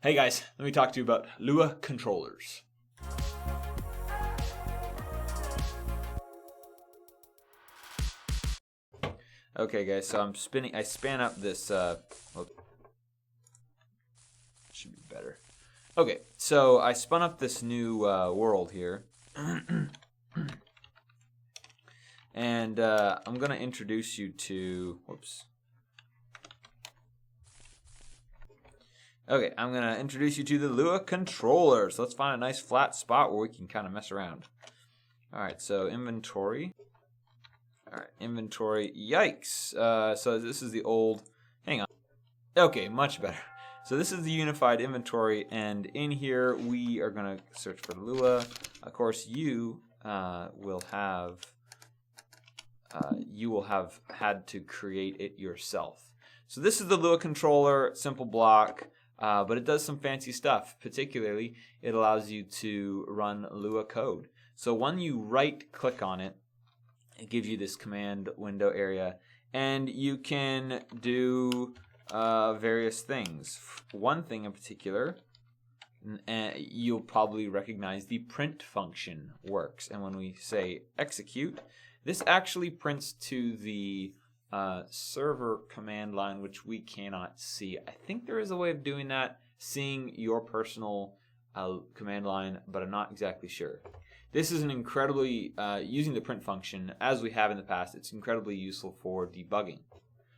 Hey guys, let me talk to you about Lua controllers. Okay guys, so I span up this, should be better. Okay, so I spun up this new world here. And I'm going to introduce you to, Okay, I'm going to introduce you to the Lua controller. So let's find a nice flat spot where we can kind of mess around. Alright, so inventory. Alright, inventory. Yikes. So this is the old, hang on. Okay, much better. So this is the unified inventory, and in here we are going to search for Lua. Of course, you will have had to create it yourself. So this is the Lua controller, simple block, but it does some fancy stuff. Particularly, it allows you to run Lua code. So when you right-click on it, it gives you this command window area, and you can do various things. One thing in particular, you'll probably recognize the print function works. And when we say execute, this actually prints to the server command line, which we cannot see. I think there is a way of doing that, seeing your personal command line, but I'm not exactly sure. This is an incredibly, using the print function, as we have in the past, it's incredibly useful for debugging.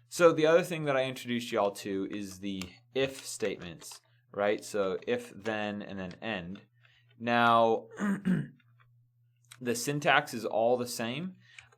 So the other thing that I introduced y'all to is the if statements, right? So if, then, and then end. Now, the syntax is all the same,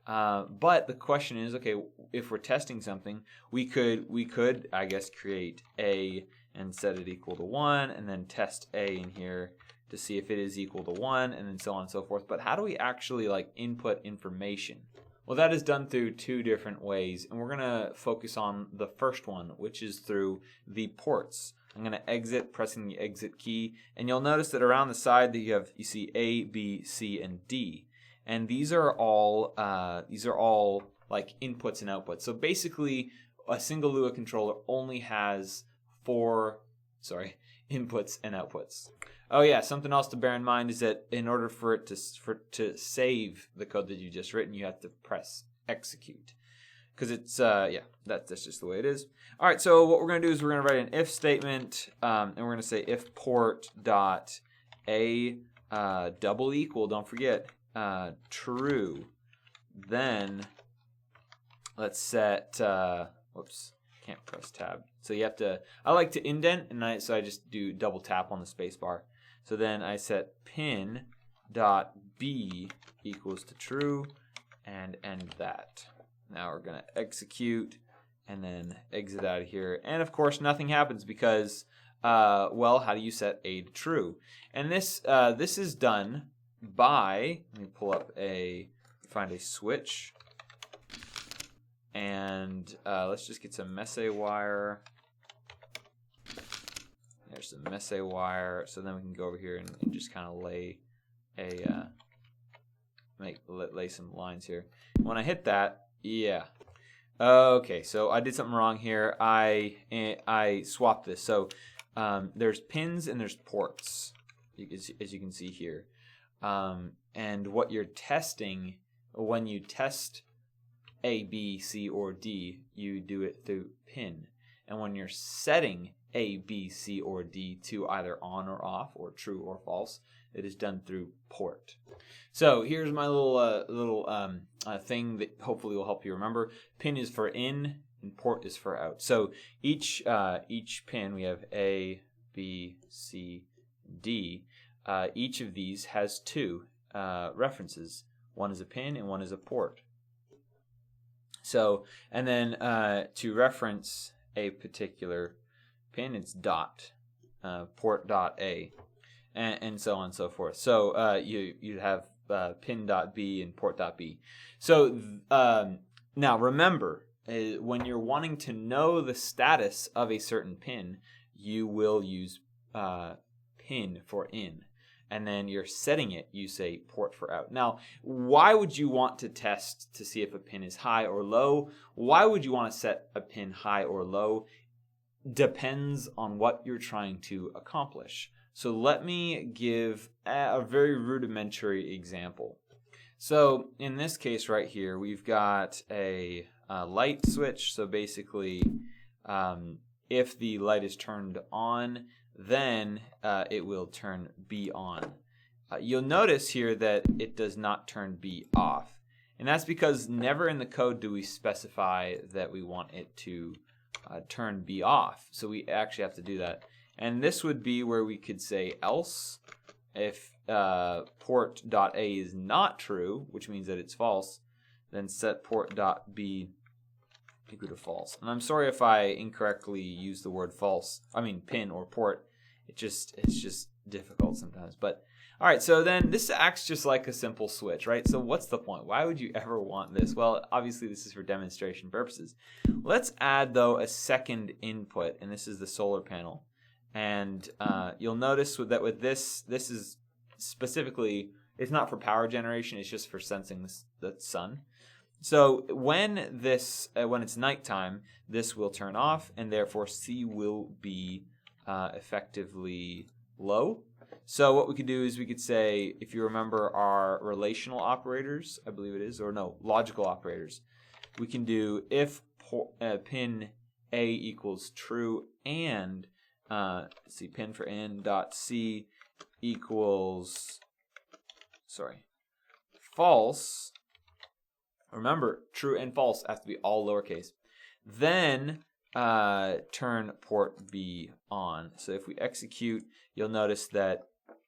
but the question is, okay, if we're testing something, we could, I guess, create A and set it equal to 1, and then test A in here to see if it is equal to 1, and then so on and so forth. But how do we actually input information? Well, that is done through two different ways, and we're going to focus on the first one, which is through the ports. I'm going to exit, pressing the exit key, and you'll notice that around the side that you see A, B, C, and D, and these are all like inputs and outputs. So basically, a single Lua controller only has inputs and outputs. Oh yeah, something else to bear in mind is that in order for it to save the code that you just written, you have to press execute. Because it's, that's just the way it is. All right, so what we're going to do is we're going to write an if statement, and we're going to say if port dot a double equal, don't forget, true, then let's set, can't press tab. So you have to, I like to indent, and so I just do double tap on the space bar. So then I set pin dot b equals to true, and end that. Now we're going to execute and then exit out of here. And of course, nothing happens because, well, how do you set A to true? And this is done by, let me pull up find a switch. And let's just get some messy wire. There's some messy wire. So then we can go over here and just kind of lay lay some lines here. When I hit that, yeah. Okay, so I did something wrong here. I swapped this. So there's pins and there's ports, as you can see here. And what you're testing, when you test A, B, C, or D, you do it through pin. And when you're setting A, B, C, or D to either on or off, or true or false, it is done through port. So here's my little thing that hopefully will help you remember. Pin is for in, and port is for out. So each pin, we have A, B, C, D. Each of these has two references. One is a pin and one is a port. So, and then to reference a particular pin, it's dot, port dot A, and so on and so forth. So you have pin dot B and port dot B. So now remember, when you're wanting to know the status of a certain pin, you will use pin for in. And then you're setting it, you say port for out. Now, why would you want to test to see if a pin is high or low? Why would you want to set a pin high or low? depends on what you're trying to accomplish. So let me give a very rudimentary example. So in this case right here, we've got a light switch. So basically, if the light is turned on, then it will turn B on. You'll notice here that it does not turn B off. And that's because never in the code do we specify that we want it to turn B off. So we actually have to do that. And this would be where we could say else if port.A is not true, which means that it's false, then set port.B equal to false. And I'm sorry if I incorrectly use the word false. I mean pin or port. It's just difficult sometimes. But all right, so then this acts just like a simple switch, right? So what's the point? Why would you ever want this? Well, obviously this is for demonstration purposes. Let's add, though, a second input, and this is the solar panel. And you'll notice that with this is specifically, it's not for power generation, it's just for sensing the sun. So when it's nighttime, this will turn off, and therefore C will be effectively low. So what we could do is we could say, if you remember our relational operators, I believe it is, or no, logical operators, we can do if pin A equals true and pin for n dot C equals false. Remember, true and false have to be all lowercase. Then turn port B on. So if we execute, you'll notice that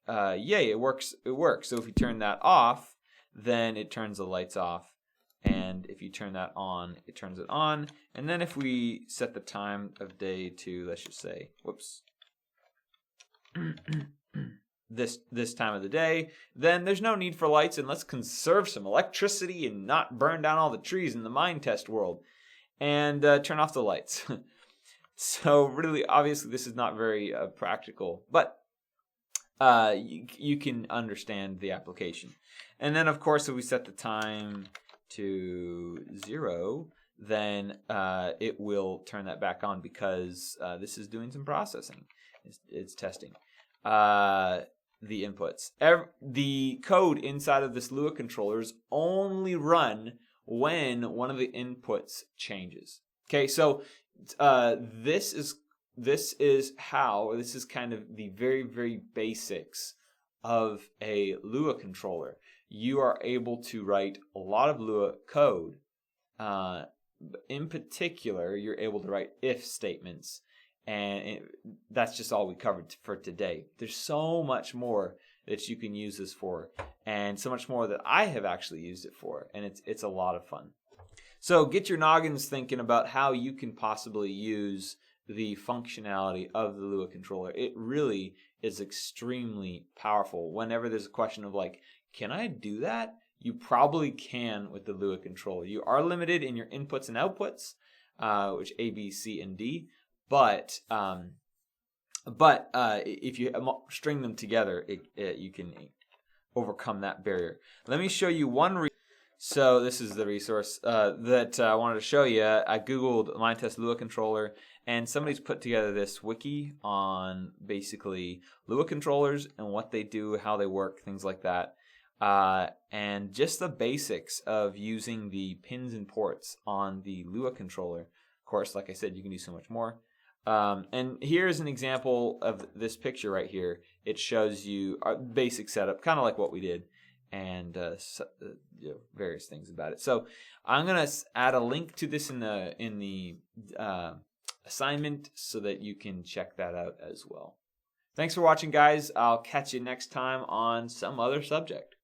yay, it works. So if you turn that off, then it turns the lights off. And if you turn that on, it turns it on. And then if we set the time of day to, let's just say, this time of the day, then there's no need for lights, and let's conserve some electricity and not burn down all the trees in the mine test world. And turn off the lights. So really, obviously, this is not very practical, but you can understand the application. And then, of course, if we set the time to 0, then it will turn that back on because this is doing some processing. It's testing the inputs. The code inside of this Lua controller is only run when one of the inputs changes. Okay, so this is kind of the very, very basics of a Lua controller. You are able to write a lot of Lua code. In particular, you're able to write if statements, and that's just all we covered for today. There's so much more that you can use this for, and so much more that I have actually used it for, and it's a lot of fun. So get your noggins thinking about how you can possibly use the functionality of the Lua controller. It really is extremely powerful. Whenever there's a question of like, can I do that? You probably can with the Lua controller. You are limited in your inputs and outputs, which A, B, C, and D. But if you string them together, you can overcome that barrier. Let me show you one. So this is the resource that I wanted to show you. I googled mine test Lua controller, and somebody's put together this wiki on basically Lua controllers and what they do, how they work, things like that. And just the basics of using the pins and ports on the Lua controller. Of course, like I said, you can do so much more. And here's an example of this picture right here. It shows you our basic setup, kind of like what we did, and various things about it. So I'm gonna add a link to this in the assignment so that you can check that out as well. Thanks for watching, guys. I'll catch you next time on some other subject.